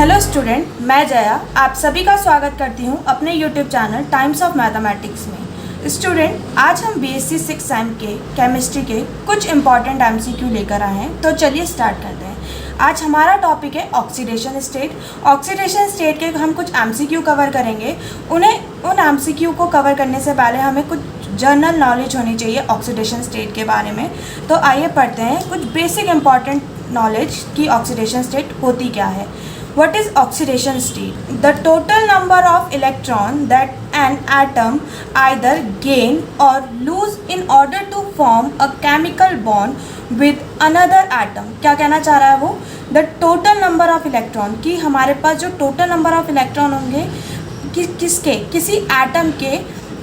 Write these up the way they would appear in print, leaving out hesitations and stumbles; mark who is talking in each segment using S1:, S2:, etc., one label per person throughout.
S1: Hello student, मैं जया आप सभी का स्वागत करती हूं अपने YouTube channel times of mathematics में। स्टूडेंट, आज हम बीएससी 6 सेम के केमिस्ट्री के कुछ इंपॉर्टेंट एमसीक्यू लेकर आए हैं। तो चलिए स्टार्ट करते हैं। आज हमारा टॉपिक है ऑक्सीडेशन स्टेट। ऑक्सीडेशन स्टेट के हम कुछ एमसीक्यू कवर करेंगे। उन एमसीक्यू को कवर करने से पहले हमें कुछ जनरल नॉलेज होनी चाहिए ऑक्सीडेशन स्टेट के बारे में। तो आइए पढ़ते हैं कुछ बेसिक इंपॉर्टेंट नॉलेज कि ऑक्सीडेशन स्टेट होती क्या है। What is oxidation state? The total number of electron that an atom either gain or lose in order to form a chemical bond with another atom. क्या कहना चाह रहा है वो? The total number of electron कि हमारे पास जो total number of electron होंगे किसी एटम के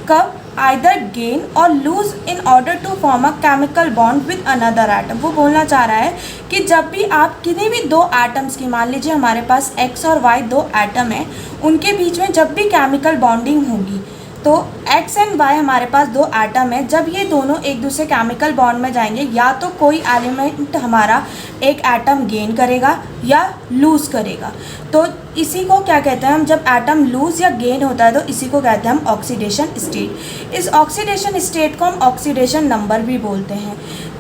S1: कब either gain or lose in order to form a chemical bond with another atom। वो बोलना चाह रहा है कि जब भी आप किसी भी दो एटम्स की, मान लीजिए हमारे पास x और y दो एटम हैं, उनके बीच में जब भी केमिकल बॉन्डिंग होगी तो x एंड y हमारे पास दो एटम है, जब ये दोनों एक दूसरे केमिकल बॉन्ड में जाएंगे या तो कोई एलिमेंट हमारा एक एटम गेन करेगा या लूज़ करेगा। तो इसी को क्या कहते हैं हम, जब एटम लूज़ या गेन होता है तो इसी को कहते हैं हम ऑक्सीडेशन स्टेट। इस ऑक्सीडेशन स्टेट को हम ऑक्सीडेशन नंबर भी बोलते हैं।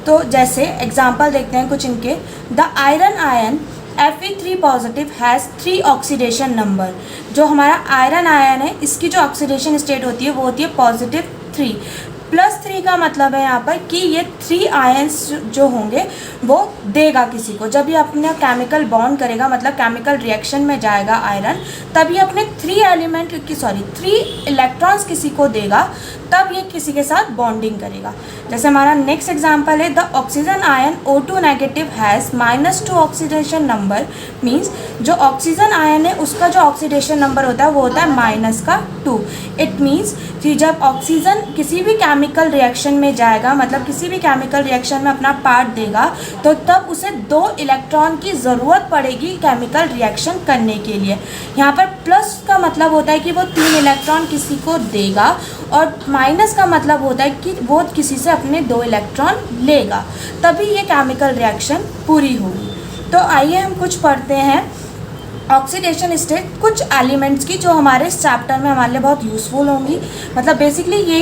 S1: तो जैसे एग्जांपल देखते हैं कुछ इनके। The iron ion Fe3 positive has 3 oxidation number. जो हमारा आयरन आयन है इसकी जो ऑक्सीडेशन स्टेट होती है वो होती है पॉजिटिव 3। +3 का मतलब है यहाँ पर कि ये 3 आयन्स जो होंगे वो देगा किसी को। जब ये अपना केमिकल बॉन्ड करेगा, मतलब केमिकल रिएक्शन में जाएगा आयरन, तब ये अपने 3 इलेक्ट्रॉन्स किसी को देगा, तब ये किसी के साथ बॉन्डिंग करेगा। जैसे हमारा नेक्स्ट एग्जांपल है the oxygen ion O2 negative has -2 oxidation number. Means जो ऑक्सीजन आयन है उसका जो ऑक्सीडेशन नंबर होता है वो होता है -2। इट मीन्स कि जब ऑक्सीजन किसी भी केमिकल रिएक्शन में जाएगा, मतलब किसी भी केमिकल रिएक्शन में अपना पार्ट देगा, तो तब उसे 2 इलेक्ट्रॉन की ज़रूरत पड़ेगी केमिकल रिएक्शन करने के लिए। यहाँ पर प्लस का मतलब होता है कि वो 3 इलेक्ट्रॉन किसी को देगा, और माइनस का मतलब होता है कि वो किसी से अपने 2 इलेक्ट्रॉन लेगा, तभी ये केमिकल रिएक्शन पूरी होगी। तो आइए हम कुछ पढ़ते हैं ऑक्सीडेशन स्टेट, कुछ एलिमेंट्स की जो हमारे इस चैप्टर में हमारे लिए बहुत यूज़फुल होंगी। मतलब बेसिकली ये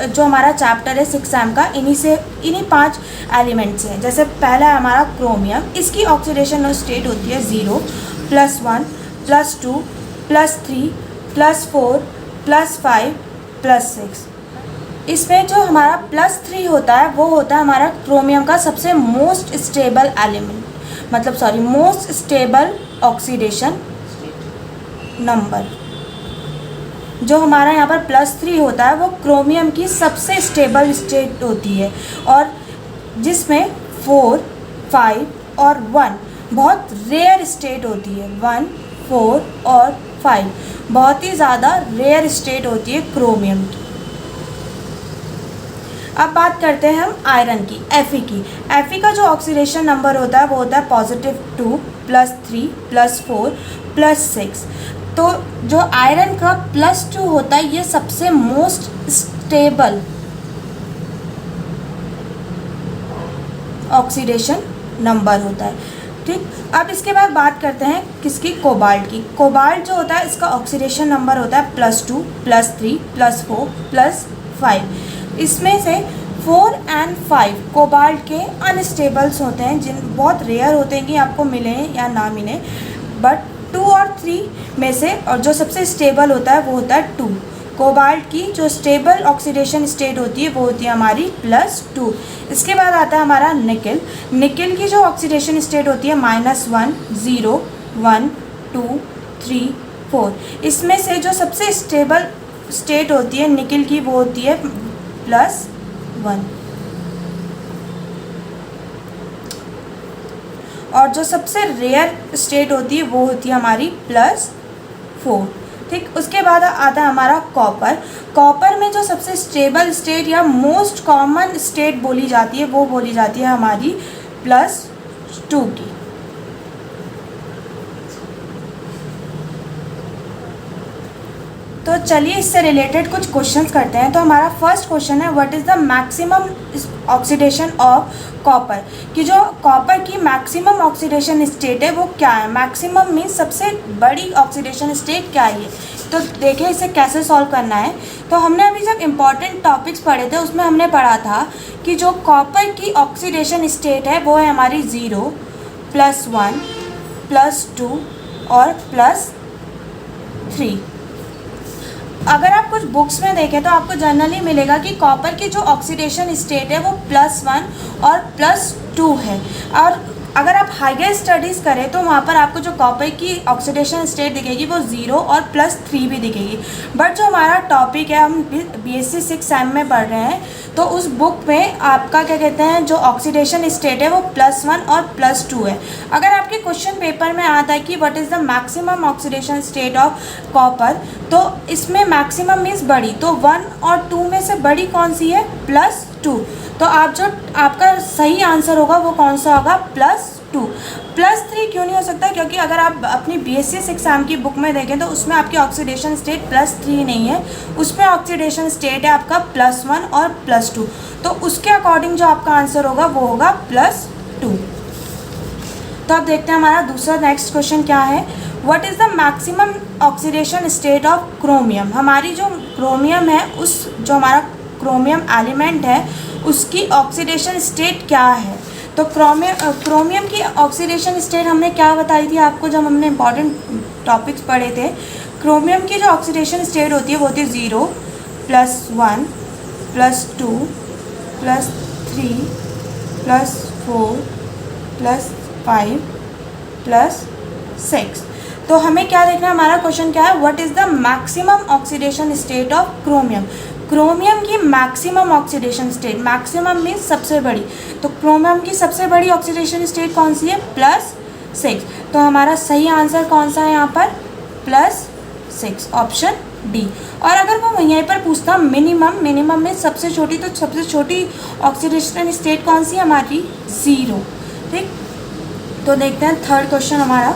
S1: जो हमारा चैप्टर है 6 सेम का, इन्हीं 5 एलिमेंट्स हैं। जैसे पहला है हमारा क्रोमियम। इसकी ऑक्सीडेशन स्टेट होती है 0, +1, +2, +3, +4, +5, +6। इसमें जो हमारा +3 होता है वो होता है हमारा क्रोमियम का सबसे most stable element, most stable oxidation number. जो हमारा यहाँ पर +3 होता है वो क्रोमियम की सबसे स्टेबल स्टेट होती है, और जिसमें 4, 5 और 1 बहुत रेयर स्टेट होती है। 1, 4 और 5 बहुत ही ज़्यादा रेयर स्टेट होती है क्रोमियम की। अब बात करते हैं हम आयरन की, Fe की। Fe का जो ऑक्सीडेशन नंबर होता है वो होता है +2, +3, +4, +6। तो जो आयरन का +2 होता है ये सबसे मोस्ट स्टेबल ऑक्सीडेशन नंबर होता है। ठीक, अब इसके बाद बात करते हैं किसकी, कोबाल्ट की। कोबाल्ट जो होता है इसका ऑक्सीडेशन नंबर होता है +2, +3, +4, +5। इसमें से 4 और 5 कोबाल्ट के अनस्टेबल्स होते हैं, जिन बहुत रेयर होते हैं कि आपको मिले या ना मिले, बट 2 और 3 में से, और जो सबसे स्टेबल होता है वो होता है 2। कोबाल्ट की जो स्टेबल ऑक्सीडेशन स्टेट होती है वो होती है हमारी +2। इसके बाद आता है हमारा निकल। निकल की जो ऑक्सीडेशन स्टेट होती है -1, 0, 1, 2, 3, 4। इसमें से जो सबसे स्टेबल स्टेट होती है निकल की वो होती है +1, और जो सबसे रेयर स्टेट होती है वो होती है हमारी +4। ठीक, उसके बाद आता है हमारा कॉपर। कॉपर में जो सबसे स्टेबल स्टेट या मोस्ट कॉमन स्टेट बोली जाती है वो बोली जाती है हमारी +2 की। तो चलिए इससे रिलेटेड कुछ क्वेश्चंस करते हैं। तो हमारा फर्स्ट क्वेश्चन है, what is the maximum oxidation of copper, कि जो कॉपर की मैक्सिमम ऑक्सीडेशन स्टेट है वो क्या है। मैक्सिमम मीन्स सबसे बड़ी ऑक्सीडेशन स्टेट क्या है। तो देखिए इसे कैसे सॉल्व करना है। तो हमने अभी जब इम्पॉर्टेंट टॉपिक्स पढ़े थे उसमें हमने पढ़ा था कि जो कॉपर की ऑक्सीडेशन स्टेट है वो है हमारी 0, +1, +2 और +3। अगर आप कुछ बुक्स में देखें तो आपको जनरली मिलेगा कि कॉपर की जो ऑक्सीडेशन स्टेट है वो +1 और +2 है। और अगर आप हाइयर स्टडीज़ करें तो वहाँ पर आपको जो कॉपर की ऑक्सीडेशन स्टेट दिखेगी वो 0 और +3 भी दिखेगी। बट जो हमारा टॉपिक है, हम BSc 6 सेम में पढ़ रहे हैं, तो उस बुक में आपका क्या कहते हैं जो ऑक्सीडेशन स्टेट है वो +1 और +2 है। अगर आपके क्वेश्चन पेपर में आता है कि what is the maximum oxidation state of copper, तो इसमें मैक्सिमम मीन्स बड़ी, तो 1 और 2 में से बड़ी कौन सी है, +2। तो आप जो आपका सही आंसर होगा वो कौन सा होगा, +2। +3 क्यों नहीं हो सकता, क्योंकि अगर आप अपनी BSc 6 एग्जाम की बुक में देखें तो उसमें आपकी ऑक्सीडेशन स्टेट +3 नहीं है, उसमें ऑक्सीडेशन स्टेट है आपका +1 और +2। तो उसके अकॉर्डिंग जो आपका आंसर होगा वो होगा +2। तो अब देखते हैं हमारा दूसरा नेक्स्ट क्वेश्चन क्या है, what is the maximum oxidation state of chromium. हमारी जो क्रोमियम है, उस जो हमारा क्रोमियम एलिमेंट है उसकी ऑक्सीडेशन स्टेट क्या है। तो क्रोमियम की ऑक्सीडेशन स्टेट हमने क्या बताई थी आपको जब हमने इंपॉर्टेंट टॉपिक्स पढ़े थे। क्रोमियम की जो ऑक्सीडेशन स्टेट होती है वो होती है 0, +1, +2, +3, +4, +5, +6। तो हमें क्या देखना है, हमारा क्वेश्चन क्या है, what is the maximum oxidation state of chromium. Chromium की maximum oxidation state, maximum means सबसे बड़ी, तो क्रोमियम की सबसे बड़ी ऑक्सीडेशन स्टेट कौन सी है, +6। तो हमारा सही आंसर कौन सा है यहाँ पर, +6, ऑप्शन डी। और अगर वो यहीं पर पूछता मिनिमम में सबसे छोटी, तो सबसे छोटी ऑक्सीडेशन स्टेट कौन सी है हमारी, 0। ठीक, तो देखते हैं थर्ड क्वेश्चन हमारा,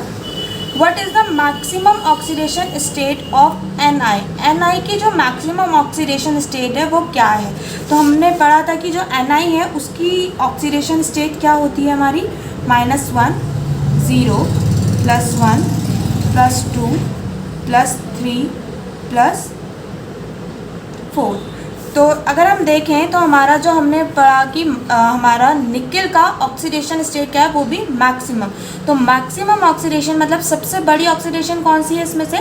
S1: what is the maximum oxidation state of Ni की जो मैक्सिमम ऑक्सीडेशन स्टेट है वो क्या है। तो हमने पढ़ा था कि जो Ni है उसकी ऑक्सीडेशन स्टेट क्या होती है हमारी, -1, 0, +1, +2, +3, +4। तो अगर हम देखें तो हमारा जो हमने पढ़ा कि हमारा निकेल का ऑक्सीडेशन स्टेट क्या है, वो भी मैक्सिमम। तो मैक्सिमम ऑक्सीडेशन मतलब सबसे बड़ी ऑक्सीडेशन कौन सी है इसमें से,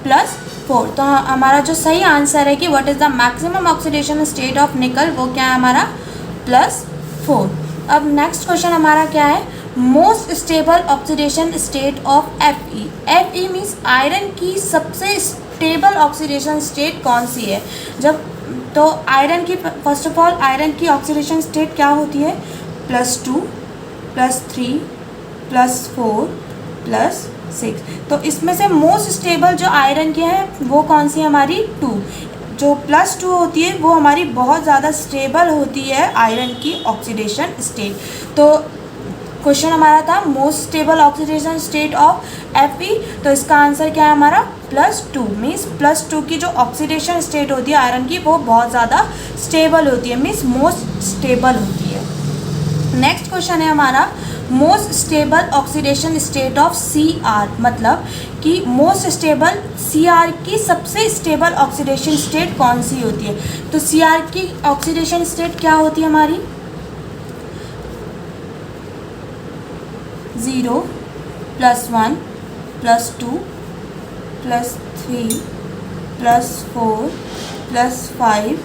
S1: +4। तो हमारा जो सही आंसर है कि what is the maximum oxidation state of निकल, वो क्या है हमारा, +4। अब नेक्स्ट क्वेश्चन हमारा क्या है, most stable oxidation state of Fe means iron की सबसे स्टेबल ऑक्सीडेशन स्टेट कौन सी है। जब तो आयरन की, फर्स्ट ऑफ ऑल आयरन की ऑक्सीडेशन स्टेट क्या होती है, +2, +3, +4, +6। तो इसमें से मोस्ट स्टेबल जो आयरन की है वो कौन सी है हमारी, 2। जो +2 होती है वो हमारी बहुत ज़्यादा स्टेबल होती है आयरन की ऑक्सीडेशन स्टेट। तो क्वेश्चन हमारा था most stable oxidation state of Fe, तो इसका आंसर क्या है हमारा, +2। मीन्स +2 की जो ऑक्सीडेशन स्टेट होती है आयरन की वो बहुत ज़्यादा स्टेबल होती है, मीन्स मोस्ट स्टेबल होती है। नेक्स्ट क्वेश्चन है हमारा, most stable oxidation state of Cr, मतलब कि मोस्ट स्टेबल Cr की सबसे स्टेबल ऑक्सीडेशन स्टेट कौन सी होती है। तो Cr की ऑक्सीडेशन स्टेट क्या होती है हमारी, 0, +1, +2, +3, +4, +5,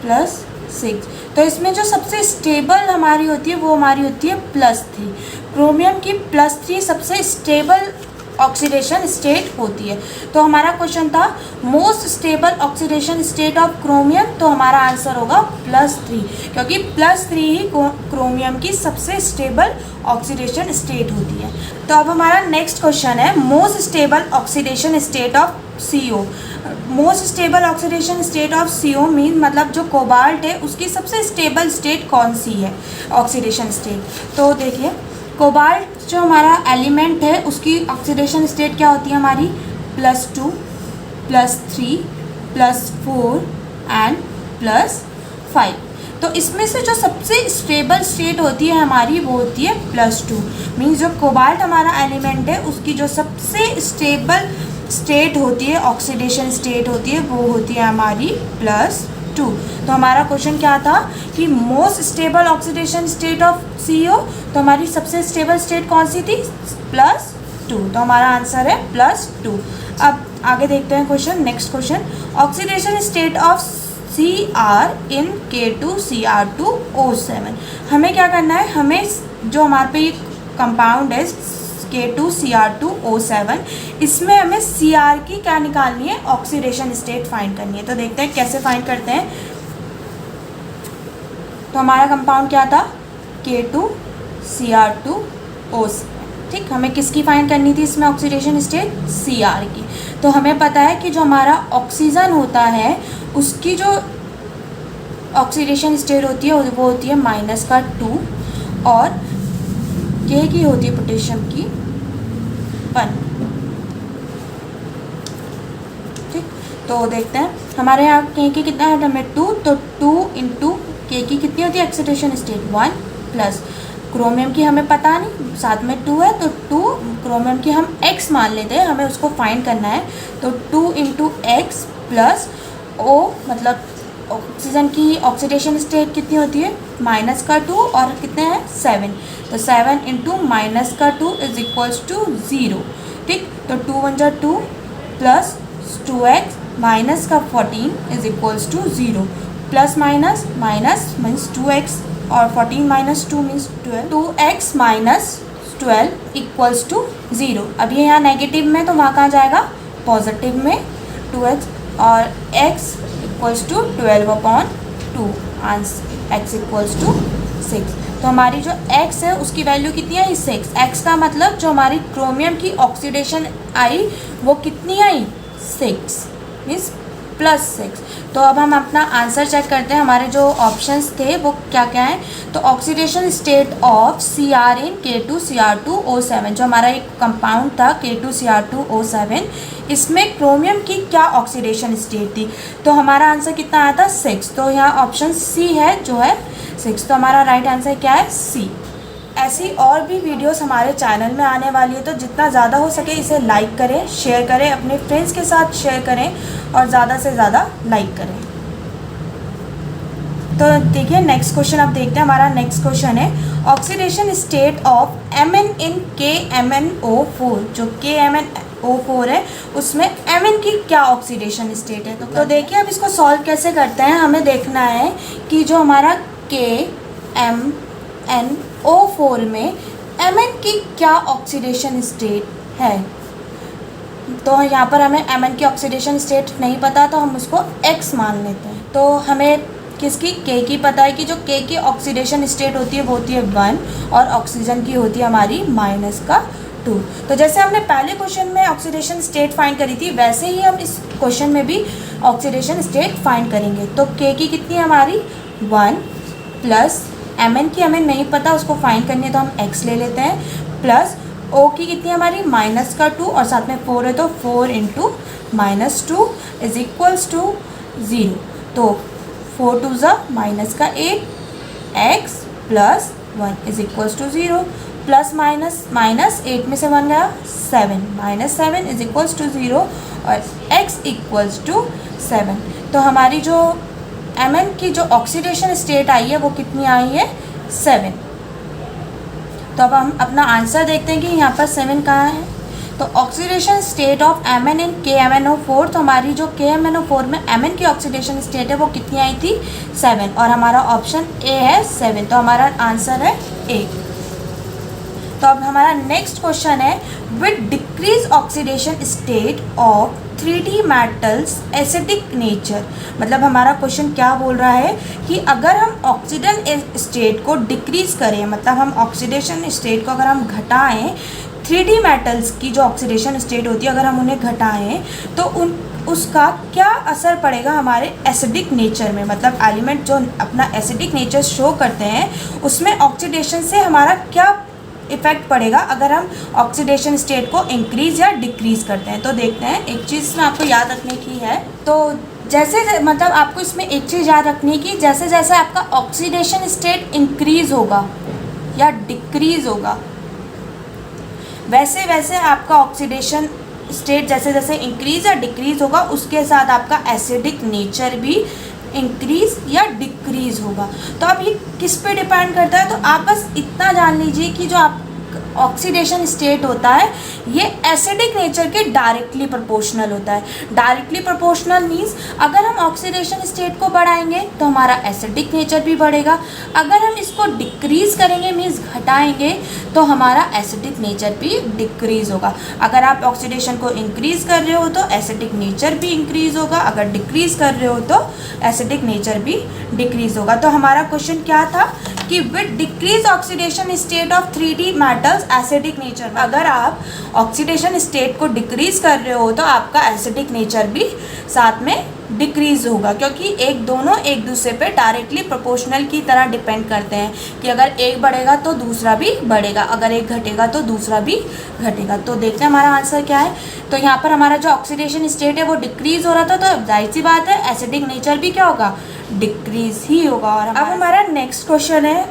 S1: +6। तो इसमें जो सबसे स्टेबल हमारी होती है वो हमारी होती है +3। क्रोमियम की +3 सबसे स्टेबल ऑक्सीडेशन स्टेट होती है। तो हमारा क्वेश्चन था most stable oxidation state of chromium, तो हमारा आंसर होगा +3, क्योंकि +3 ही क्रोमियम की सबसे स्टेबल ऑक्सीडेशन स्टेट होती है। तो अब हमारा नेक्स्ट क्वेश्चन है, most stable oxidation state of CO। Most stable oxidation state of CO mean मतलब जो कोबाल्ट है उसकी सबसे स्टेबल स्टेट कौन सी है ऑक्सीडेशन स्टेट। तो देखिए कोबाल्ट जो हमारा एलिमेंट है उसकी ऑक्सीडेशन स्टेट क्या होती है हमारी, +2, +3, +4 एंड +5। तो इसमें से जो सबसे स्टेबल स्टेट होती है हमारी वो होती है +2। मीन्स जो कोबाल्ट हमारा एलिमेंट है उसकी जो सबसे स्टेबल स्टेट होती है, ऑक्सीडेशन स्टेट होती है, वो होती है हमारी +2। तो हमारा क्वेश्चन क्या था कि most stable oxidation state of CO, तो हमारी सबसे स्टेबल स्टेट कौन सी थी? +2। तो हमारा आंसर है +2। अब आगे देखते हैं question, next question, oxidation state of Cr in K2Cr2O7। हमें क्या करना है, हमें जो हमारे पे एक कंपाउंड है K2Cr2O7, इसमें हमें Cr की क्या निकालनी है? ऑक्सीडेशन स्टेट फाइंड करनी है। तो देखते हैं कैसे फाइंड करते हैं। तो हमारा कंपाउंड क्या था? K2Cr2O7। ठीक, हमें किसकी फाइंड करनी थी इसमें ऑक्सीडेशन स्टेट? Cr की। तो हमें पता है कि जो हमारा ऑक्सीजन होता है उसकी जो ऑक्सीडेशन स्टेट होती है वो होती है -2 और K की होती है पोटेशियम की 1। ठीक, तो देखते हैं हमारे यहाँ K की कितना है हमें 2, तो 2 × K की कितनी होती है ऑक्सीडेशन स्टेट? 1 प्लस क्रोमियम की हमें पता नहीं, साथ में 2 है तो 2, क्रोमियम की हम X मान लेते हैं, हमें उसको फाइंड करना है। तो 2 × X प्लस O, मतलब ऑक्सीजन की ऑक्सीडेशन स्टेट कितनी होती है? -2 और कितने हैं? 7। तो 7 × -2 इज इक्वल्स टू 0। ठीक, तो 2 × 1 = 2 plus 2x -14 is equals to 0। Plus minus means 2x और 14 - 2 मीन्स 12। 2x - 12 equals to 0। अब ये यहाँ नेगेटिव में तो वहाँ कहाँ जाएगा? पॉजिटिव में। 2x और x equals to 12/2, x equals to 6। तो हमारी जो x है उसकी वैल्यू कितनी आई? 6। x का मतलब जो हमारी क्रोमियम की ऑक्सीडेशन आई वो कितनी आई? 6 मीन्स +6। तो अब हम अपना आंसर चेक करते हैं। हमारे जो ऑप्शंस थे वो क्या क्या हैं? तो oxidation state of Cr in K2Cr2O7, जो हमारा एक कंपाउंड था K2Cr2O7, इसमें क्रोमियम की क्या ऑक्सीडेशन स्टेट थी? तो हमारा आंसर कितना आया था? 6। तो यहाँ ऑप्शन C है जो है 6। तो हमारा राइट आंसर क्या है? C। ऐसी और भी वीडियोस हमारे चैनल में आने वाली है, तो जितना ज़्यादा हो सके इसे लाइक करें, शेयर करें, अपने फ्रेंड्स के साथ शेयर करें और ज़्यादा से ज़्यादा लाइक करें। तो देखिए नेक्स्ट क्वेश्चन अब देखते हैं। हमारा नेक्स्ट क्वेश्चन है oxidation state of Mn in KMnO4। जो KMnO4 है उसमें Mn की क्या ऑक्सीडेशन स्टेट है? तो देखिए अब इसको सॉल्व कैसे करते हैं। हमें देखना है कि जो हमारा KMnO4 में Mn की क्या ऑक्सीडेशन स्टेट है। तो यहाँ पर हमें Mn की ऑक्सीडेशन स्टेट नहीं पता तो हम उसको X मान लेते हैं। तो हमें किसकी? K की पता है कि जो K की ऑक्सीडेशन स्टेट होती है वो होती है 1 और ऑक्सीजन की होती है हमारी -2। तो जैसे हमने पहले क्वेश्चन में ऑक्सीडेशन स्टेट फाइंड करी थी वैसे ही हम इस क्वेश्चन में भी ऑक्सीडेशन स्टेट फाइंड करेंगे। तो K की कितनी है हमारी? 1 प्लस Mn की हमें नहीं पता, उसको फाइंड करनी है तो हम X ले लेते हैं, प्लस O की कितनी है हमारी? -2 और साथ में 4 है तो 4 × -2 इज इक्वल्स टू 0। तो 4 2 -8, x plus 1 is equals to 0। Plus minus 8 में से 1 गया 7, -7 इज इक्वल्स टू 0 और x इक्वल्स टू 7। तो हमारी जो Mn की जो ऑक्सीडेशन स्टेट आई है वो कितनी आई है? 7। तो अब हम अपना आंसर देखते हैं कि यहाँ पर 7 कहाँ है। तो oxidation state of Mn in KMnO4, तो हमारी जो KMnO4 में Mn की ऑक्सीडेशन स्टेट है वो कितनी आई थी? 7 और हमारा ऑप्शन ए है 7। तो हमारा आंसर है ए। तो अब हमारा नेक्स्ट क्वेश्चन है with decrease oxidation state of 3D metals acidic nature. मतलब हमारा क्वेश्चन क्या बोल रहा है कि अगर हम ऑक्सीजन स्टेट को डिक्रीज करें, मतलब हम ऑक्सीडेशन स्टेट को अगर हम घटाएं, 3D मेटल्स की जो ऑक्सीडेशन स्टेट होती है अगर हम उन्हें घटाएं तो उसका क्या असर पड़ेगा हमारे एसिडिक नेचर में। मतलब एलिमेंट जो अपना एसिडिक नेचर शो करते हैं उसमें ऑक्सीडेशन से हमारा क्या इफ़ेक्ट पड़ेगा अगर हम ऑक्सीडेशन स्टेट को इंक्रीज़ या डिक्रीज़ करते हैं। तो देखते हैं, एक चीज़ में आपको याद रखने की है। तो जैसे मतलब आपको इसमें एक चीज़ याद रखनी है कि जैसे जैसे आपका ऑक्सीडेशन स्टेट इंक्रीज होगा या डिक्रीज होगा, वैसे वैसे आपका ऑक्सीडेशन स्टेट जैसे जैसे इंक्रीज या डिक्रीज होगा, उसके साथ आपका एसिडिक नेचर भी इंक्रीज या डिक्रीज होगा। तो अब ये किस पे डिपेंड करता है, तो आप बस इतना जान लीजिए कि जो आप ऑक्सीडेशन स्टेट होता है ये एसिडिक नेचर के डायरेक्टली प्रोपोर्शनल होता है। डायरेक्टली प्रोपोर्शनल मीन्स अगर हम ऑक्सीडेशन स्टेट को बढ़ाएंगे तो हमारा एसिडिक नेचर भी बढ़ेगा, अगर हम इसको डिक्रीज करेंगे मीन्स घटाएंगे तो हमारा एसिडिक नेचर भी डिक्रीज होगा। अगर आप ऑक्सीडेशन को इंक्रीज कर रहे हो तो एसिडिक नेचर भी इंक्रीज होगा, अगर डिक्रीज कर रहे हो तो एसिडिक नेचर भी डिक्रीज होगा। तो हमारा क्वेश्चन क्या था कि with decrease oxidation state of 3D metals acidic nature, अगर आप ऑक्सीडेशन स्टेट को डिक्रीज कर रहे हो तो आपका एसिडिक नेचर भी साथ में डिक्रीज होगा, क्योंकि दोनों एक दूसरे पे डायरेक्टली प्रोपोर्शनल की तरह डिपेंड करते हैं कि अगर एक बढ़ेगा तो दूसरा भी बढ़ेगा, अगर एक घटेगा तो दूसरा भी घटेगा। तो देखते हैं हमारा आंसर क्या है। तो यहाँ पर हमारा जो ऑक्सीडेशन स्टेट है वो डिक्रीज हो रहा था, तो जाहिर सी बात है एसिडिक नेचर भी क्या होगा, डिक्रीज ही होगा। और अब हमारा नेक्स्ट क्वेश्चन है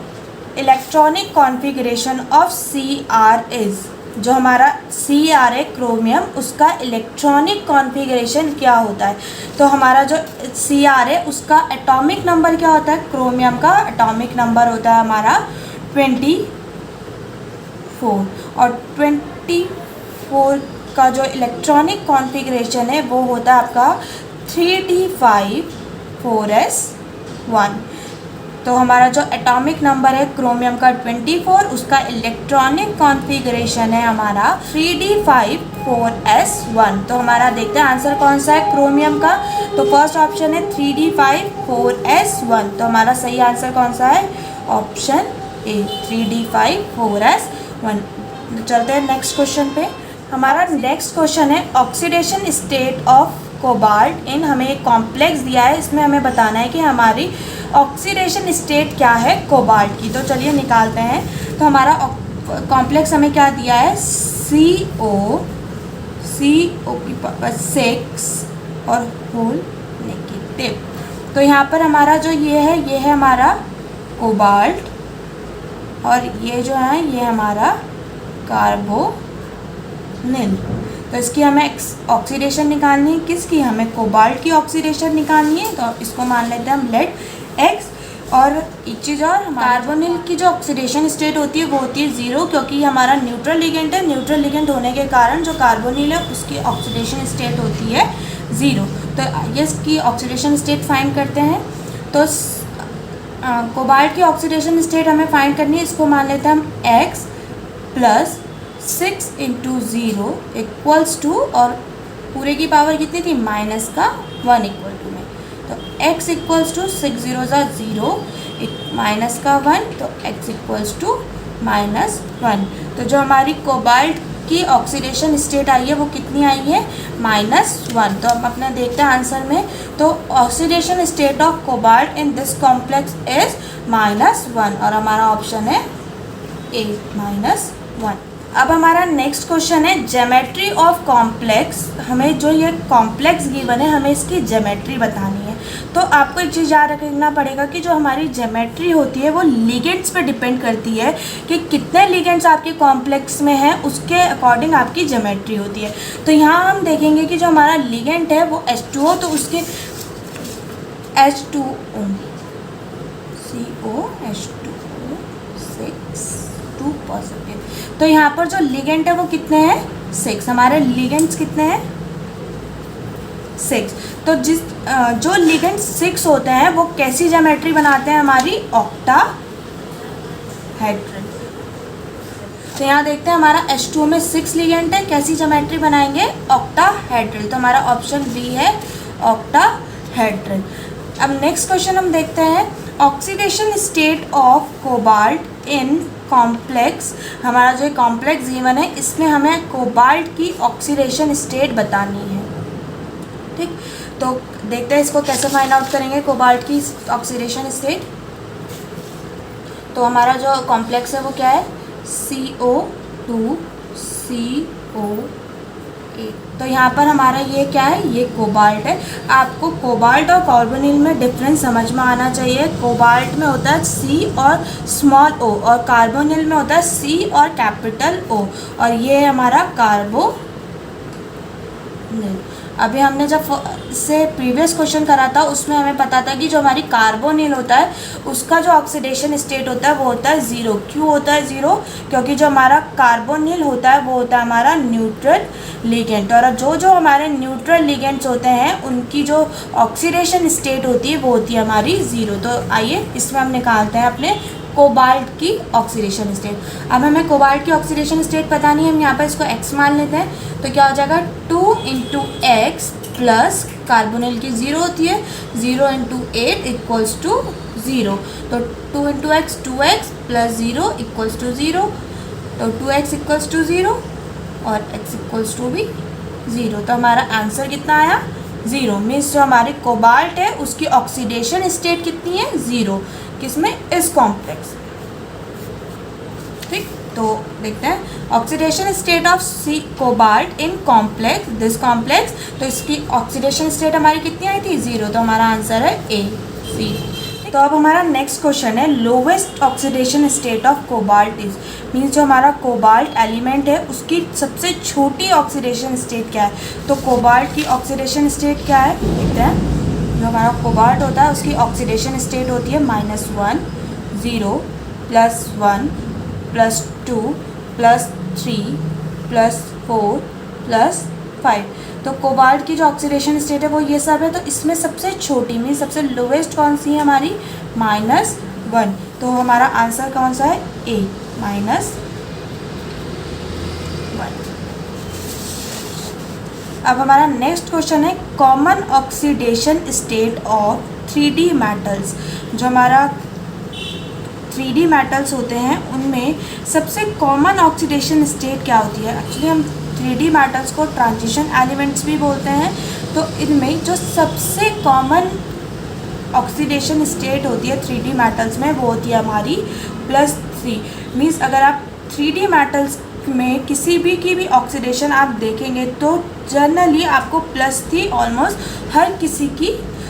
S1: electronic configuration of CR is, जो हमारा CR है क्रोमियम, उसका इलेक्ट्रॉनिक कॉन्फ़िगरेशन क्या होता है। तो हमारा जो CR है उसका एटॉमिक नंबर क्या होता है, क्रोमियम का एटॉमिक नंबर होता है हमारा 24, और 24 का जो इलेक्ट्रॉनिक कॉन्फ़िगरेशन है वो होता है आपका 3d5 4s1। तो हमारा जो एटॉमिक नंबर है क्रोमियम का 24, उसका इलेक्ट्रॉनिक कॉन्फ़िगरेशन है हमारा 3d5 4s1। तो हमारा देखते हैं आंसर कौन सा है क्रोमियम का। तो फर्स्ट ऑप्शन है 3d5 4s1, तो हमारा सही आंसर कौन सा है, ऑप्शन ए 3d5 4s1। चलते हैं नेक्स्ट क्वेश्चन पे। हमारा नेक्स्ट क्वेश्चन है ऑक्सीडेशन स्टेट ऑफ कोबाल्ट इन, हमें एक कॉम्प्लेक्स दिया है, इसमें हमें बताना है कि हमारी ऑक्सीडेशन स्टेट क्या है कोबाल्ट की। तो चलिए निकालते हैं। तो हमारा कॉम्प्लेक्स हमें क्या दिया है, CO की पावर 6 और होल नेगेटिव। तो यहाँ पर हमारा जो ये है हमारा कोबाल्ट, और ये जो है ये हमारा कार्बोनिल। तो इसकी हमें ऑक्सीडेशन निकालनी है, किसकी, हमें कोबाल्ट की ऑक्सीडेशन निकालनी है। तो इसको मान लेते हैं हम लेट X। और एक चीज़ और, कार्बोनिल की जो ऑक्सीडेशन स्टेट होती है वो होती है 0, क्योंकि हमारा न्यूट्रल लिगेंड है। न्यूट्रल लिगेंड होने के कारण जो कार्बोनिल है उसकी ऑक्सीडेशन स्टेट होती है 0। तो ये इसकी ऑक्सीडेशन स्टेट फाइंड करते हैं। तो कोबाल्ट की ऑक्सीडेशन स्टेट हमें फाइंड करनी है, इसको मान लेते हैं हम X + 6 × 0 = और पूरे की पावर कितनी थी, -1 = में। तो x = 6 0 0, -1, तो x = -1। तो जो हमारी कोबाल्ट की ऑक्सीडेशन स्टेट आई है वो कितनी आई है, -1। तो हम अपना देखते हैं आंसर में। तो oxidation state of cobalt in this complex is -1, और हमारा ऑप्शन है ए -1। अब हमारा नेक्स्ट क्वेश्चन है ज्योमेट्री ऑफ कॉम्प्लेक्स। हमें जो ये कॉम्प्लेक्स गिवन है हमें इसकी ज्योमेट्री बतानी है। तो आपको एक चीज़ याद रखना पड़ेगा कि जो हमारी ज्योमेट्री होती है वो लिगेंड्स पे डिपेंड करती है कि कितने लिगेंड्स आपके कॉम्प्लेक्स में हैं, उसके अकॉर्डिंग आपकी ज्योमेट्री होती है। तो यहाँ हम देखेंगे कि जो हमारा लिगेंड है वो H2O, तो उसके H2O COH2O 6 पॉजिटिव। तो यहाँ पर जो लिगेंड है वो कितने हैं, 6। हमारे लिगेंड्स कितने हैं, 6। तो जो लिगेंड 6 होते हैं वो कैसी ज्योमेट्री बनाते हैं, हमारी ऑक्टाहेड्रल। तो यहाँ देखते हैं हमारा H2O में 6 लिगेंड है, कैसी ज्योमेट्री बनाएंगे, ऑक्टाहेड्रल। तो हमारा ऑप्शन बी है ऑक्टाहेड्रल। अब नेक्स्ट क्वेश्चन हम देखते हैं oxidation state of cobalt in complex. हमारा जो कॉम्प्लेक्स गिवन है इसमें हमें कोबाल्ट की ऑक्सीडेशन स्टेट बतानी है, ठीक। तो देखते हैं इसको कैसे फाइंड आउट करेंगे कोबाल्ट की ऑक्सीडेशन स्टेट। तो हमारा जो कॉम्प्लेक्स है वो क्या है, CO2CO तो यहाँ पर हमारा ये क्या है, ये कोबाल्ट है। आपको कोबाल्ट और कार्बोनिल में डिफरेंस समझ में आना चाहिए। कोबाल्ट में होता है सी और स्मॉल ओ, और कार्बोनिल में होता है सी और कैपिटल ओ, और ये हमारा कार्बोनिल। अभी हमने जब से प्रीवियस क्वेश्चन करा था उसमें हमें पता था कि जो हमारी कार्बोनिल होता है उसका जो ऑक्सीडेशन स्टेट होता है वो होता है ज़ीरो। क्यों होता है ज़ीरो? क्योंकि जो हमारा कार्बोनिल होता है वो होता है हमारा न्यूट्रल लिगेंड, और जो हमारे न्यूट्रल लिगेंड्स होते हैं उनकी जो ऑक्सीडेशन स्टेट होती है वो होती है हमारी ज़ीरो। तो आइए इसमें हम निकालते हैं अपने कोबाल्ट की ऑक्सीडेशन स्टेट। अब हमें कोबाल्ट की ऑक्सीडेशन स्टेट पता नहीं है, हम यहाँ पर इसको x मान लेते हैं। तो क्या हो जाएगा 2 × x प्लस कार्बोनिल की ज़ीरो होती है, 0 × 8 इक्वल्स टू 0। तो 2 × x 2x plus 0 equals to 0। तो 2x इक्वल्स टू 0 और x इक्वल्स टू भी 0। तो हमारा आंसर कितना आया? 0। मीन्स जो हमारी कोबाल्ट है उसकी ऑक्सीडेशन स्टेट कितनी है? 0। किसमें? इस कॉम्प्लेक्स। ठीक, तो देखते हैं oxidation state of C cobalt in complex, this complex. तो इसकी ऑक्सीडेशन स्टेट हमारी कितनी आई थी? 0। तो हमारा आंसर है ए, सी। तो अब हमारा नेक्स्ट क्वेश्चन है lowest oxidation state of cobalt is, means जो हमारा कोबाल्ट एलिमेंट है उसकी सबसे छोटी ऑक्सीडेशन स्टेट क्या है? तो कोबाल्ट की ऑक्सीडेशन स्टेट क्या है देखते हैं। जो हमारा कोबाल्ट होता है उसकी ऑक्सीडेशन स्टेट होती है -1, 0, +1, +2, +3, +4, +5। तो कोबाल्ट की जो ऑक्सीडेशन स्टेट है वो ये सब है। तो इसमें सबसे छोटी मीन सबसे लोवेस्ट कौन सी है हमारी? -1। तो हमारा आंसर कौन सा है? ए, -1। अब हमारा नेक्स्ट क्वेश्चन है common oxidation state of 3D metals. जो हमारा 3D मेटल्स होते हैं उनमें सबसे कॉमन ऑक्सीडेशन स्टेट क्या होती है? एक्चुअली हम 3D मेटल्स को ट्रांजिशन एलिमेंट्स भी बोलते हैं। तो इनमें जो सबसे कॉमन ऑक्सीडेशन स्टेट होती है 3D मेटल्स में वो होती है हमारी +3। मीन्स अगर आप 3D मेटल्स में किसी भी की भी ऑक्सीडेशन आप देखेंगे तो जनरली आपको +3 ऑलमोस्ट हर किसी की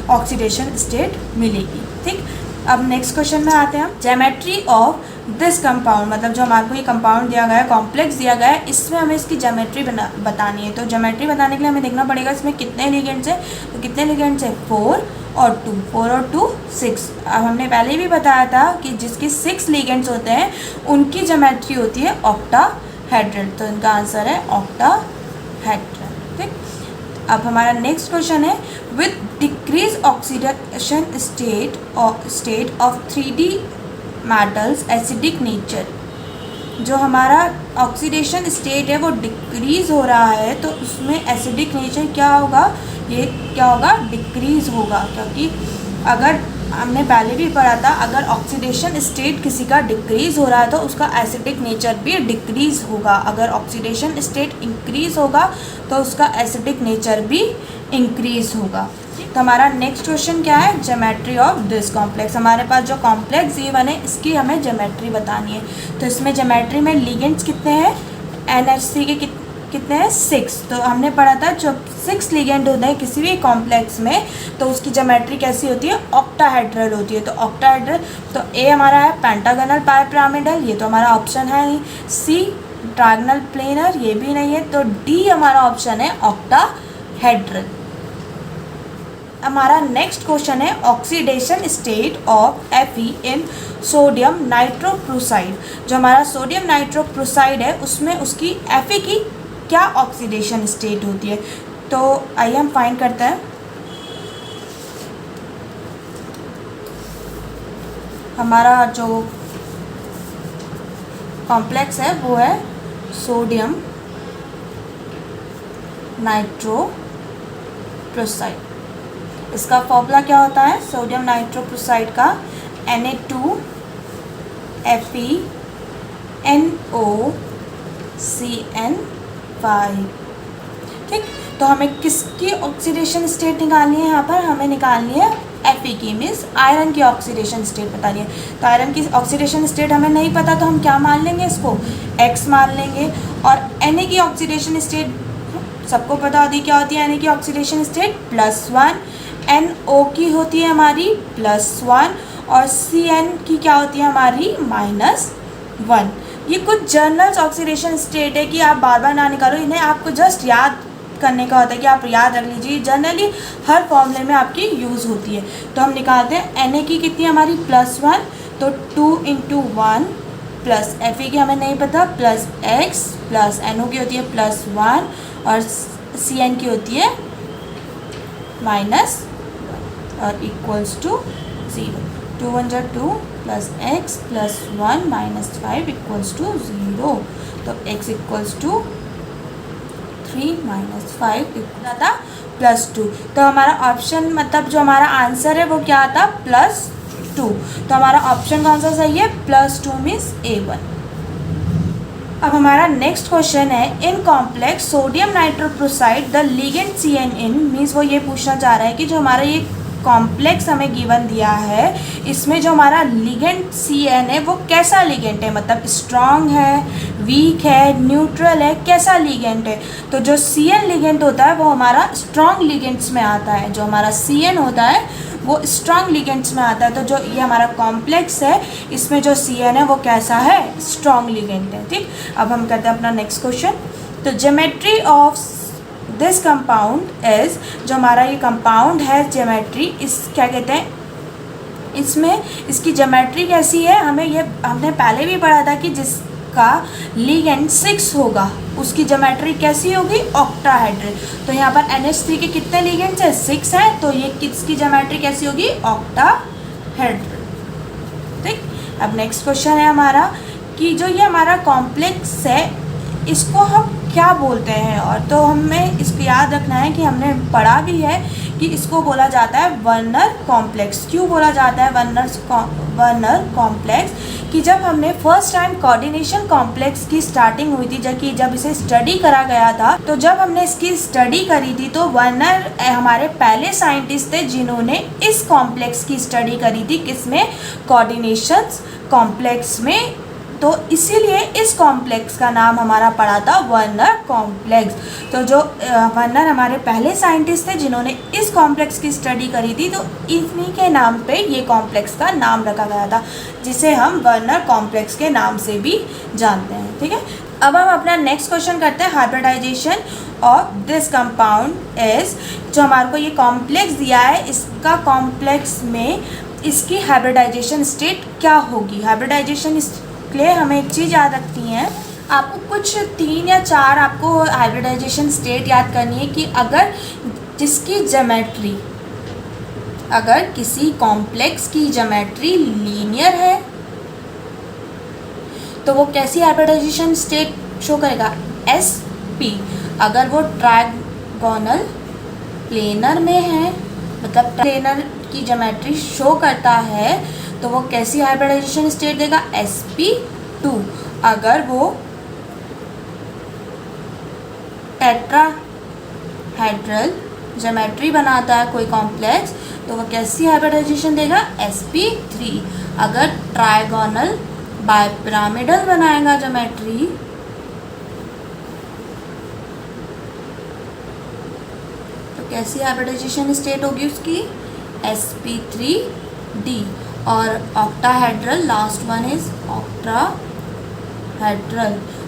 S1: ऑक्सीडेशन स्टेट मिलेगी। ठीक, अब नेक्स्ट क्वेश्चन में आते हैं हम। ज्योमेट्री ऑफ दिस कंपाउंड, मतलब जो हमारे को ये कंपाउंड दिया गया है, कॉम्प्लेक्स दिया गया है, इसमें हमें इसकी ज्योमेट्री बतानी है। तो ज्योमेट्री बताने के लिए हमें देखना पड़ेगा इसमें कितने लिगेंड्स हैं। तो कितने लिगेंड्स हैं? 4 और 2, 4 और 2 6। अब हमने पहले भी बताया था कि जिसके 6 लिगेंड्स होते हैं उनकी ज्योमेट्री होती है ऑक्टाहेड्रल। तो इनका आंसर है ऑक्टाहेड्रल। ठीक, अब हमारा नेक्स्ट क्वेश्चन है with decrease oxidation state of 3D metals acidic nature. जो हमारा ऑक्सीडेशन स्टेट है वो डिक्रीज़ हो रहा है तो उसमें एसिडिक नेचर क्या होगा? ये क्या होगा? डिक्रीज़ होगा। क्योंकि अगर हमने पहले भी पढ़ा था अगर ऑक्सीडेशन स्टेट किसी का डिक्रीज़ हो रहा है तो उसका एसिडिक नेचर भी डिक्रीज़ होगा। अगर ऑक्सीडेशन स्टेट इंक्रीज़ होगा तो उसका एसिडिक नेचर भी इंक्रीज़ होगा। तो हमारा नेक्स्ट क्वेश्चन क्या है? Geometry of this complex. हमारे पास जो कॉम्प्लेक्स ये बने इसकी हमें ज्योमेट्री बतानी है। तो इसमें ज्योमेट्री में लिगेंड्स कितने हैं? NH3 के कितने हैं? 6। तो हमने पढ़ा था जब 6 लिगेंड होते हैं किसी भी कॉम्प्लेक्स में तो उसकी ज्योमेट्री कैसी होती है? ऑक्टाहेड्रल होती है। तो ऑक्टाहेड्रल, तो ए हमारा है पेंटागोनल पाइरामिडल, ये तो हमारा ऑप्शन है नहीं। सी ट्रायंगल प्लेनर, ये भी नहीं है। तो डी हमारा ऑप्शन है ऑक्टाहेड्रल। हमारा नेक्स्ट क्वेश्चन है oxidation state of Fe in sodium nitrochloride. जो हमारा सोडियम नाइट्रोक्लोराइड है उसमें उसकी Fe की क्या ऑक्सीडेशन स्टेट होती है? तो आइए हम फाइंड करते हैं। हमारा जो कॉम्प्लेक्स है वो है सोडियम नाइट्रोक्लोराइड। इसका फॉर्मूला क्या होता है? सोडियम नाइट्रोक्लोराइड का Na2FeNOCN5। ठीक, तो हमें किसकी ऑक्सीडेशन स्टेट निकालनी है? यहाँ पर हमें निकालनी है Fe की, मीन्स आयरन की ऑक्सीडेशन स्टेट बतानी है। तो आयरन की ऑक्सीडेशन स्टेट हमें नहीं पता तो हम क्या मान लेंगे? इसको X मान लेंगे। और Na की ऑक्सीडेशन स्टेट सबको पता होती है क्या होती है Na की ऑक्सीडेशन स्टेट +1, NO की होती है हमारी +1 और CN की क्या होती है हमारी -1। ये कुछ जर्नल्स ऑक्सीडेशन स्टेट है कि आप बार बार ना निकालो, इन्हें आपको जस्ट याद करने का होता है कि आप याद रख लीजिए। जनरली हर फॉर्मूले में आपकी यूज़ होती है। तो हम निकालते हैं Na की कितनी हमारी +1, तो 2 × 1 प्लस Fe की हमें नहीं पता +x प्लस NO की होती है +1 और CN की होती है -1 और इक्वल्स टू 0। 2 1 जा 2 plus x plus 1 -5 equals to 0। तो x इक्वल्स टू 3 -5 इतना था +2। तो हमारा ऑप्शन मतलब जो हमारा आंसर है वो क्या था +2। तो हमारा ऑप्शन कौन सा सही है +2 मीन्स A1। अब हमारा नेक्स्ट क्वेश्चन है in complex sodium nitroprusside the ligand CN means वो ये पूछना चाह रहा है कि जो हमारा ये कॉम्प्लेक्स हमें गिवन दिया है इसमें जो हमारा लिगेंड CN है वो कैसा लिगेंड है, मतलब स्ट्रॉन्ग है, वीक है, न्यूट्रल है, कैसा लिगेंड है। तो जो CN लिगेंड होता है वो हमारा स्ट्रॉन्ग लिगेंड्स में आता है, जो हमारा CN होता है वो स्ट्रॉन्ग लिगेंड्स में आता है। तो जो ये हमारा कॉम्प्लेक्स है इसमें जो CN है वो कैसा है स्ट्रॉन्ग लिगेंड है। ठीक, अब हम करते हैं अपना नेक्स्ट क्वेश्चन। तो geometry of this compound is, जो हमारा ये कंपाउंड है ज्योमेट्री, इस क्या कहते हैं इसमें इसकी ज्योमेट्री कैसी है, हमें ये हमने पहले भी पढ़ा था कि जिसका लिगेंड 6 होगा उसकी ज्योमेट्री कैसी होगी ऑक्टाहेड्रल। तो यहाँ पर NH3 के कितने लिगेंड्स है 6 है, तो ये किसकी ज्योमेट्री कैसी होगी ऑक्टाहेड्रल। ठीक, अब नेक्स्ट क्वेश्चन है हमारा कि जो ये हमारा कॉम्प्लेक्स है इसको हम क्या बोलते हैं, और तो हमें इसको याद रखना है कि हमने पढ़ा भी है कि इसको बोला जाता है वर्नर कॉम्प्लेक्स। क्यों बोला जाता है वर्नर कॉम्प्लेक्स, कि जब हमने फर्स्ट टाइम कोऑर्डिनेशन कॉम्प्लेक्स की स्टार्टिंग हुई थी, जब इसे स्टडी करा गया था, तो जब हमने इसकी स्टडी करी थी तो वर्नर हमारे पहले साइंटिस्ट थे जिन्होंने इस कॉम्प्लेक्स की स्टडी करी थी, किसमें कोऑर्डिनेशन कॉम्प्लेक्स में। तो इसीलिए इस कॉम्प्लेक्स का नाम हमारा पड़ा था वर्नर कॉम्प्लेक्स। तो जो वर्नर हमारे पहले साइंटिस्ट थे जिन्होंने इस कॉम्प्लेक्स की स्टडी करी थी, तो इन्हीं के नाम पे ये कॉम्प्लेक्स का नाम रखा गया था, जिसे हम वर्नर कॉम्प्लेक्स के नाम से भी जानते हैं। ठीक है, अब हम अपना नेक्स्ट क्वेश्चन करते हैं hybridization of this compound is, जो हमारे को ये कॉम्प्लेक्स दिया है इसका कॉम्प्लेक्स में इसकी हाइब्रिडाइजेशन स्टेट क्या होगी। हाइब्रिडाइजेशन के लिए हमें एक चीज़ याद रखनी है, आपको कुछ 3 या 4 आपको हाइब्रिडाइजेशन स्टेट याद करनी है कि अगर जिसकी ज्योमेट्री, अगर किसी कॉम्प्लेक्स की ज्योमेट्री लीनियर है तो वो कैसी हाइब्रिडाइजेशन स्टेट शो करेगा SP। अगर वो ट्रायगोनल प्लेनर में है, मतलब प्लेनर की ज्योमेट्री शो करता है, तो वो कैसी हाइब्रिडाइजेशन स्टेट देगा SP2। अगर वो टेट्राहेड्रल ज्योमेट्री बनाता है कोई कॉम्प्लेक्स, तो वो कैसी हाइब्रिडाइजेशन देगा SP3। अगर ट्रायगोनल बाइपिरामिडल बनाएगा ज्योमेट्री, तो कैसी हाइब्रिडाइजेशन स्टेट होगी उसकी SP3D। और octahedral last one is octahedral.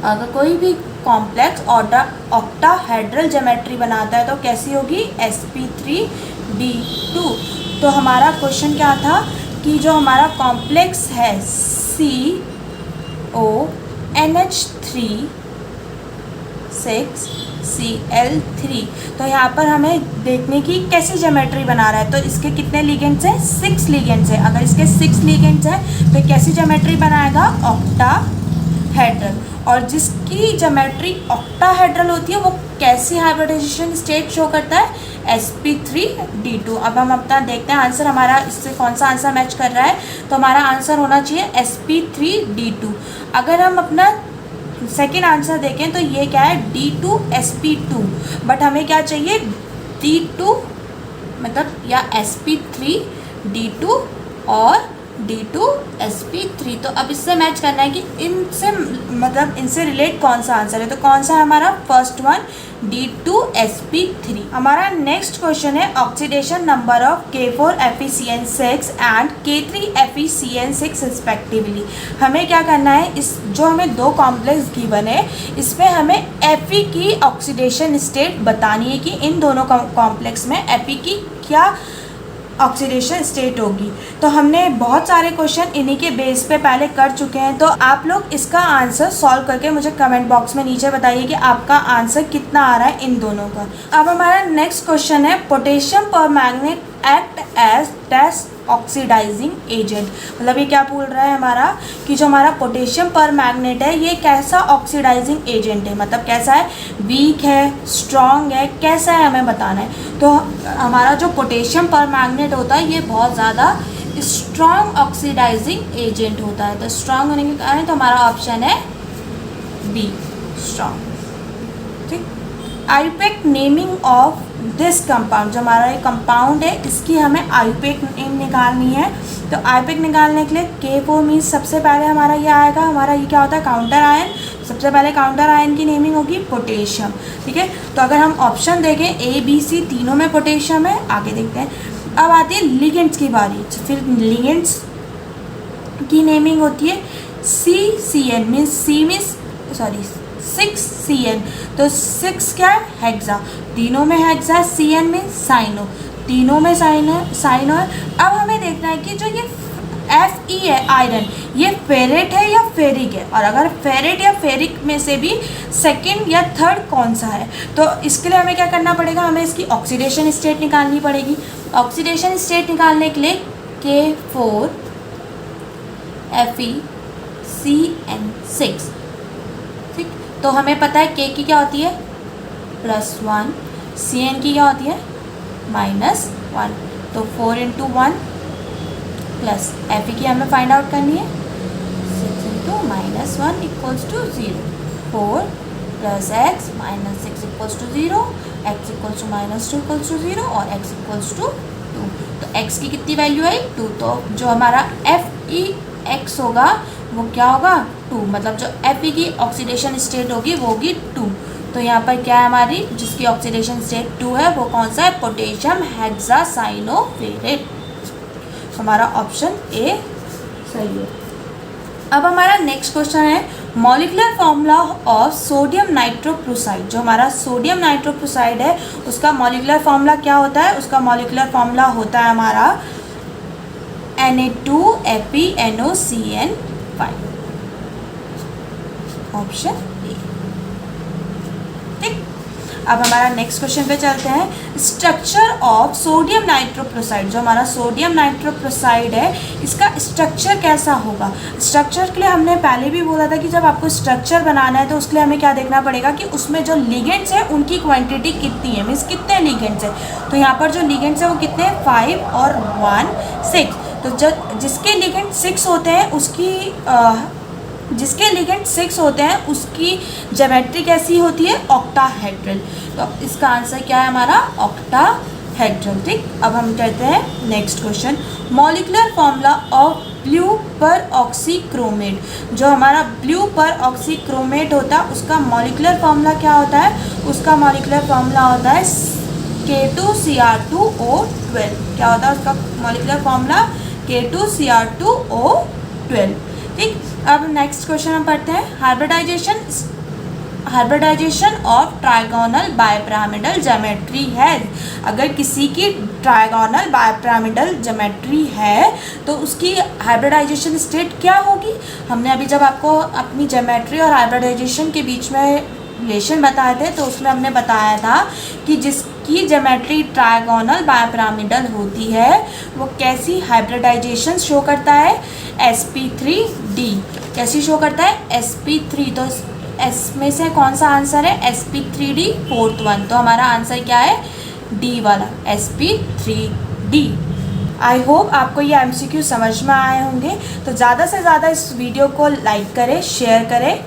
S1: अगर कोई भी कॉम्प्लेक्स ऑक्टाहेड्रल ज्योमेट्री बनाता है तो कैसी होगी SP3D2। तो हमारा क्वेश्चन क्या था कि जो हमारा कॉम्प्लेक्स है CONH3 6Cl3, तो यहाँ पर हमें देखने की कैसी ज्योमेट्री बना रहा है। तो इसके कितने लिगेंड्स हैं 6 लिगेंड्स हैं। अगर इसके 6 लिगेंड्स हैं तो कैसी ज्योमेट्री बनाएगा ऑक्टाहेड्रल। और जिसकी ज्योमेट्री ऑक्टाहेड्रल होती है वो कैसी हाइब्रिडाइजेशन स्टेट शो करता है SP3D2। अब हम अपना देखते हैं आंसर हमारा इससे कौन सा आंसर मैच कर रहा है। तो हमारा आंसर होना चाहिए SP3D2। अगर हम अपना सेकेंड आंसर देखें तो ये क्या है D2SP2, बट हमें क्या चाहिए D2 मतलब या SP3D2 और D2SP3। तो अब इससे मैच करना है कि इनसे मतलब इनसे रिलेट कौन सा आंसर है। तो कौन सा है हमारा फर्स्ट वन D2sp3। हमारा नेक्स्ट क्वेश्चन है oxidation number of K4FeCN6 and K3FeCN6 respectively. हमें क्या करना है, इस जो हमें दो कॉम्प्लेक्स गिवन है इसमें हमें Fe की ऑक्सीडेशन स्टेट बतानी है कि इन दोनों कॉम्प्लेक्स में Fe की क्या ऑक्सीडेशन स्टेट होगी। तो हमने बहुत सारे क्वेश्चन इन्हीं के बेस पे पहले कर चुके हैं, तो आप लोग इसका आंसर सॉल्व करके मुझे कमेंट बॉक्स में नीचे बताइए कि आपका आंसर कितना आ रहा है इन दोनों का। अब हमारा नेक्स्ट क्वेश्चन है potassium permanganate act as test oxidizing agent. मतलब ये क्या बोल रहा है हमारा कि जो हमारा पोटेशियम परमैंगनेट है ये कैसा ऑक्सीडाइजिंग एजेंट है, मतलब कैसा है, वीक है, स्ट्रॉन्ग है, कैसा है हमें बताना है। तो हमारा जो पोटेशियम परमैंगनेट होता है ये बहुत ज़्यादा स्ट्रॉन्ग ऑक्सीडाइजिंग एजेंट होता है। तो स्ट्रॉन्ग होने के कारण तो हमारा ऑप्शन है बी, स्ट्रॉन्ग। ठीक, IUPAC naming of this compound, जो हमारा ये कंपाउंड है इसकी हमें आईयूपैक नेम निकालनी है। तो आईयूपैक निकालने के लिए K4 मीन्स सबसे पहले हमारा ये आएगा, हमारा ये क्या होता है, काउंटर आयन। सबसे पहले काउंटर आयन की नेमिंग होगी पोटेशियम। ठीक है, तो अगर हम ऑप्शन देखें A B C तीनों में पोटेशियम है। आगे देखते हैं, अब आती है लिगेंड्स की बारी। फिर लिगेंड्स की नेमिंग होती है CCN means C means 6CN। तो 6 क्या है, हेक्सा, तीनों में हेक्सा, CN में साइनो, तीनों में साइनो है। अब हमें देखना है कि जो ये Fe है आयरन, ये फेरेट है या फेरिक है, और अगर फेरेट या फेरिक में से भी सेकंड या थर्ड कौन सा है। तो इसके लिए हमें क्या करना पड़ेगा, हमें इसकी ऑक्सीडेशन स्टेट निकालनी पड़ेगी। ऑक्सीडेशन स्टेट निकालने के लिए K4FeCN6। ठीक, तो हमें पता है K की क्या होती है +1, CN की क्या होती है -1। तो 4 × 1 प्लस Fe की हमें फाइंड आउट करनी है 6 × -1 = 0। 4 + x - 6 = 0, x = -2 = 0 और x = 2। तो x की कितनी वैल्यू आई 2। तो जो हमारा Fex होगा वो क्या होगा 2, मतलब जो Fe की ऑक्सीडेशन स्टेट होगी वो होगी 2। तो यहाँ पर क्या है हमारी जिसकी ऑक्सीडेशन स्टेट 2 है वो कौन सा है, पोटेशियम हेक्सासाइनोफेरेट। हमारा ऑप्शन ए सही है। अब हमारा नेक्स्ट क्वेश्चन है molecular formula of sodium nitrochloride. जो हमारा सोडियम नाइट्रोक्लोराइड है उसका मॉलिक्यूलर फॉर्मूला क्या होता है, उसका मॉलिक्यूलर फॉर्मूला होता है हमारा Na2FeNOCN5, ऑप्शन ए। ठीक, अब हमारा नेक्स्ट क्वेश्चन पे चलते हैं। स्ट्रक्चर ऑफ सोडियम नाइट्रोक्लोराइड, जो हमारा सोडियम नाइट्रोक्लोराइड है इसका स्ट्रक्चर कैसा होगा। स्ट्रक्चर के लिए हमने पहले भी बोला था कि जब आपको स्ट्रक्चर बनाना है तो उसके लिए हमें क्या देखना पड़ेगा कि उसमें जो लिगेंड्स है उनकी क्वांटिटी कितनी है, मीन्स कितने लिगेंड्स है। तो यहाँ पर जो लिगेंड्स है वो कितने हैं 5 और 1 6। तो जब जिसके लिगेंड 6 होते हैं उसकी ज्योमेट्री कैसी होती है, ऑक्टाहेड्रल। तो इसका आंसर क्या है हमारा ऑक्टाहेड्रल। ठीक, अब हम कहते हैं next question molecular formula of blue पर ऑक्सीक्रोमेट। जो हमारा ब्लू पर ऑक्सीक्रोमेट होता है उसका मॉलिक्यूलर फॉर्मूला क्या होता है, उसका मॉलिक्यूलर फॉर्मूला होता है K2Cr2O12। क्या होता है उसका मॉलिक्यूलर फॉर्मूला K2Cr2O12। ठीक, अब नेक्स्ट क्वेश्चन हम पढ़ते हैं hybridization of trigonal bipyramidal geometry है। अगर किसी की ट्राइगोनल बाइपिरामिडल ज्योमेट्री है तो उसकी हाइब्रिडाइजेशन स्टेट क्या होगी। हमने अभी जब आपको अपनी ज्योमेट्री और हाइब्रिडाइजेशन के बीच में रिलेशन बताए थे तो उसमें हमने बताया था कि जिसकी ज्योमेट्री ट्राइगोनल बाइपिरामिडल होती है वो कैसी हाइब्रिडाइजेशन शो करता है, sp3d। कैसी शो करता है, sp3। तो S में से कौन सा आंसर है, sp3d 4th one। तो हमारा आंसर क्या है डी वाला sp3d। आई होप आपको ये MCQ समझ में आए होंगे। तो ज़्यादा से ज़्यादा इस वीडियो को लाइक करें, शेयर करें।